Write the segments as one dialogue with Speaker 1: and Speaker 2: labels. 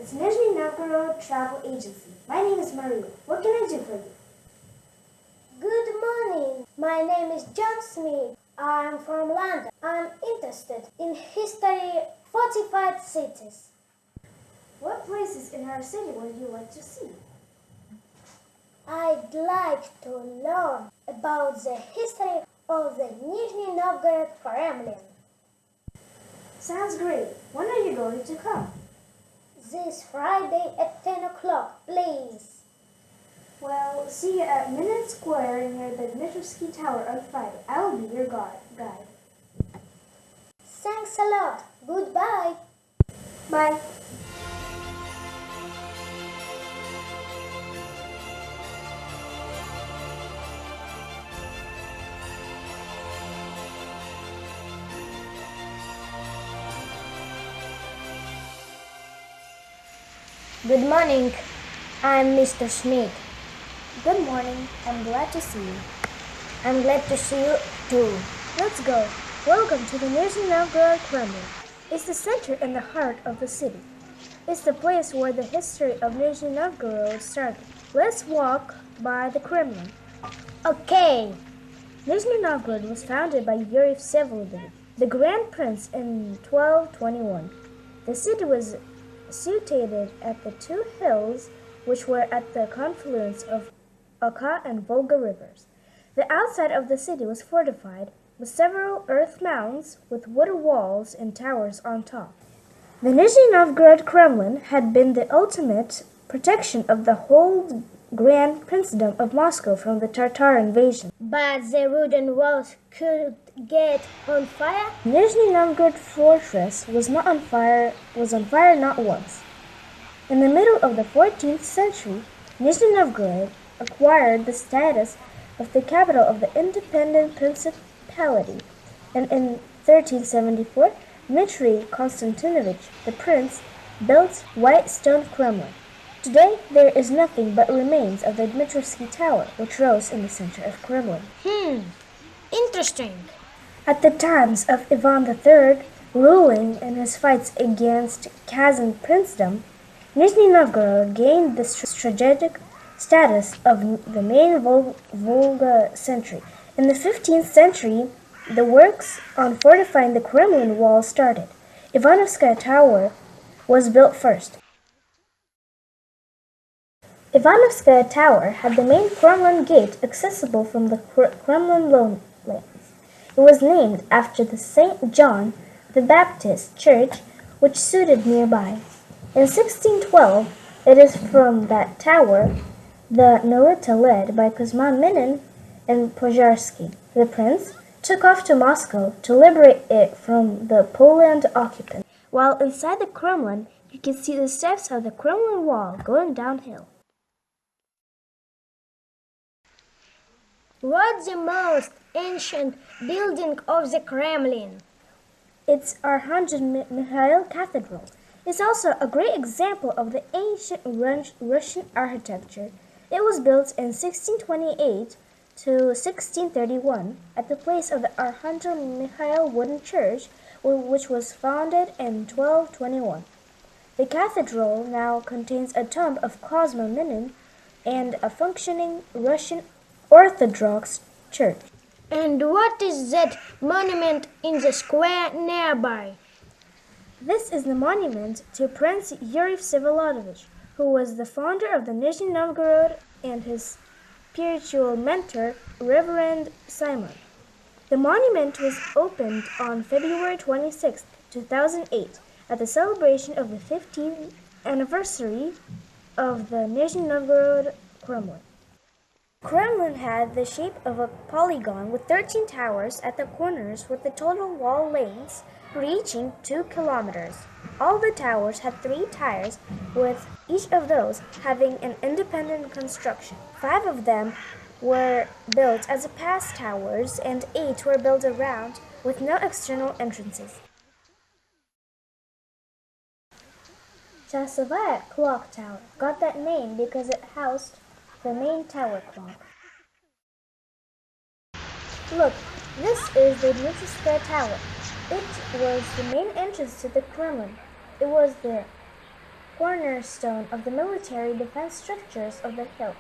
Speaker 1: It's Nizhny Novgorod Travel Agency. My name is Maria. What can I do for you?
Speaker 2: Good morning. My name is John Smith. I'm from London. I'm interested in history, fortified cities.
Speaker 1: What places in our city would you like to see?
Speaker 2: I'd like to learn about the history of the Nizhny Novgorod Kremlin.
Speaker 1: Sounds great. When are you going to come?
Speaker 2: This Friday at 10 o'clock, please.
Speaker 1: Well, see you at Minute Square near the Dmitrovsky Tower on Friday. I will be your guide.
Speaker 2: Thanks a lot. Goodbye.
Speaker 1: Bye.
Speaker 2: Good morning. I'm Mr. Smith.
Speaker 1: Good morning. I'm glad to see you.
Speaker 2: I'm glad to see you too.
Speaker 1: Let's go. Welcome to the Nizhny Novgorod Kremlin. It's the center and the heart of the city. It's the place where the history of Nizhny Novgorod started. Let's walk by the Kremlin.
Speaker 2: Okay.
Speaker 1: Nizhny Novgorod was founded by Yuri Vsevolodovich, the Grand Prince, in 1221. The city was situated at the two hills which were at the confluence of Oka and Volga rivers. The outside of the city was fortified with several earth mounds with wooden walls and towers on top. The Nizhny Novgorod Kremlin had been the ultimate protection of the whole Grand Princedom of Moscow from the Tatar invasion.
Speaker 2: But the wooden walls could get on fire?
Speaker 1: Nizhny Novgorod fortress was on fire not once. In the middle of the 14th century, Nizhny Novgorod acquired the status of the capital of the independent principality, and in 1374, Dmitry Konstantinovich, the prince, built white stone Kremlin. Today, there is nothing but remains of the Dmitrovsky Tower, which rose in the center of Kremlin.
Speaker 2: Interesting.
Speaker 1: At the times of Ivan III ruling in his fights against Kazan princedom, Nizhny Novgorod gained the strategic status of the main Volga century. In the 15th century, the works on fortifying the Kremlin wall started. Ivanovskaya Tower was built first. Ivanovskaya Tower had the main Kremlin gate accessible from the Kremlin lowlands. It was named after the St. John the Baptist Church, which stood nearby. In 1612, it is from that tower the Nolita, led by Kuzma Minin and Pozharsky, the prince, took off to Moscow to liberate it from the Poland occupant. While inside the Kremlin, you can see the steps of the Kremlin wall going downhill.
Speaker 2: What's the most ancient building of the Kremlin?
Speaker 1: It's Archangel Mikhail Cathedral. It's also a great example of the ancient Russian architecture. It was built in 1628 to 1631 at the place of the Archangel Mikhail wooden church, which was founded in 1221. The cathedral now contains a tomb of Kuzma Minin and a functioning Russian Orthodox church.
Speaker 2: And what is that monument in the square nearby?
Speaker 1: This is the monument to Prince Yuri Vsevolodovich, who was the founder of the Nizhny Novgorod, and his spiritual mentor, Reverend Simon. The monument was opened on February 26, 2008, at the celebration of the 15th anniversary of the Nizhny Novgorod Kremlin. Kremlin had the shape of a polygon with 13 towers at the corners, with the total wall lengths reaching 2 kilometers. All the towers had 3 tiers, with each of those having an independent construction. 5 of them were built as pass towers, and 8 were built around with no external entrances. Chasovaya Clock Tower got that name because it housed the main tower clock. Look, this is the Dmitrovskaya Tower. It was the main entrance to the Kremlin. It was the cornerstone of the military defense structures of the hill.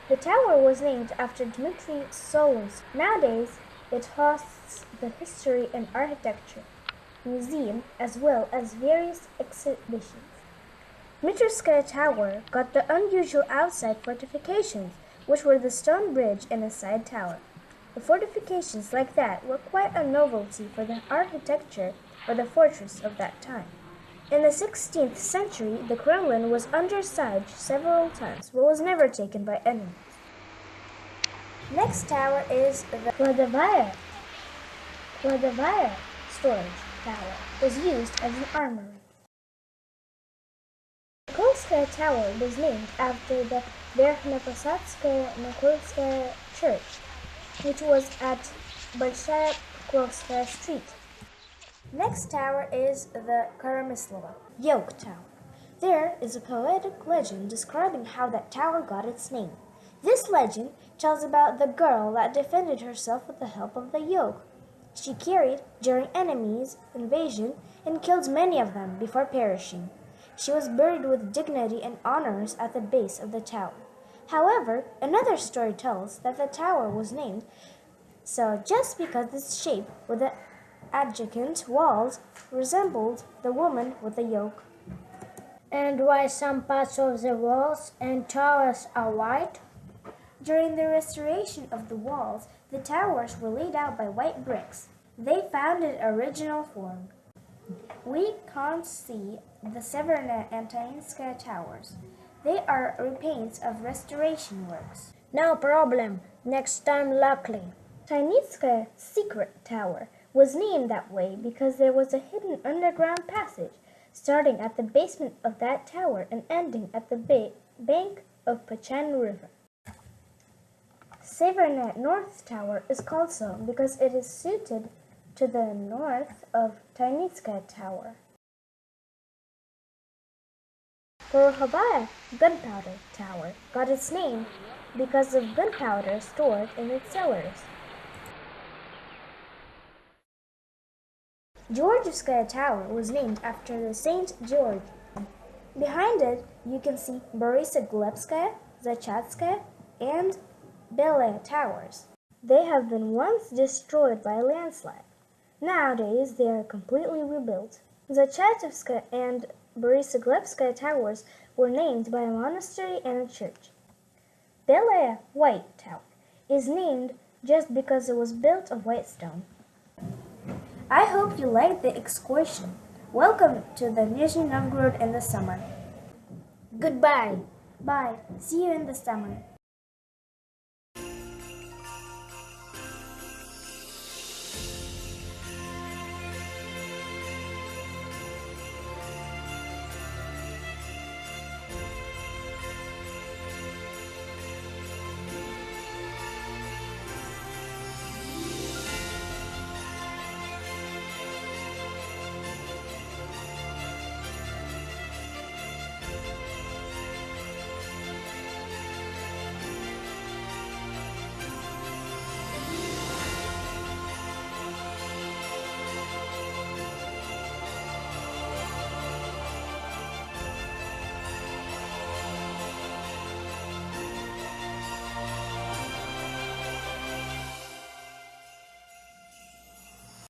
Speaker 1: The tower was named after Dmitry Solov's. Nowadays, it hosts the History and Architecture Museum as well as various exhibitions. Dmitrovskaya Tower got the unusual outside fortifications, which were the stone bridge and a side tower. The fortifications like that were quite a novelty for the architecture of the fortress of that time. In the 16th century, the Kremlin was under siege several times, but was never taken by enemies. Next tower is the Kladovaya storage tower, was used as an armory. The Nikolskaya Tower was named after the Verkhneposadzkaya church, which was at Bolshaya Pokrovskaya Street. Next tower is the Karamyslova Yoke Tower. There is a poetic legend describing how that tower got its name. This legend tells about the girl that defended herself with the help of the yoke she carried during enemies' invasion and killed many of them before perishing. She was buried with dignity and honors at the base of the tower. However, another story tells that the tower was named so just because its shape with the adjacent walls resembled the woman with the yoke.
Speaker 2: And why some parts of the walls and towers are white?
Speaker 1: During the restoration of the walls, the towers were laid out by white bricks. They found its original form. We can't see the Severna and Tainskaya towers. They are repaints of restoration works.
Speaker 2: No problem. Next time, luckily.
Speaker 1: Tainitskaya Secret Tower was named that way because there was a hidden underground passage starting at the basement of that tower and ending at the bank of Pachan River. Severna North Tower is called so because it is suited to the north of Tainitskaya Tower. Porokhovaya Gunpowder Tower got its name because of gunpowder stored in its cellars. Georgievskaya Tower was named after the Saint George. Behind it, you can see Borisoglepskaya, Zachatskaya, and Belaya towers. They have been once destroyed by a landslide. Nowadays, they are completely rebuilt. Zachatevskaya and Borisoglepskaya towers were named by a monastery and a church. Belaya White Tower is named just because it was built of white stone. I hope you liked the excursion. Welcome to the Nizhny Novgorod in the summer.
Speaker 2: Goodbye.
Speaker 1: Bye. See you in the summer.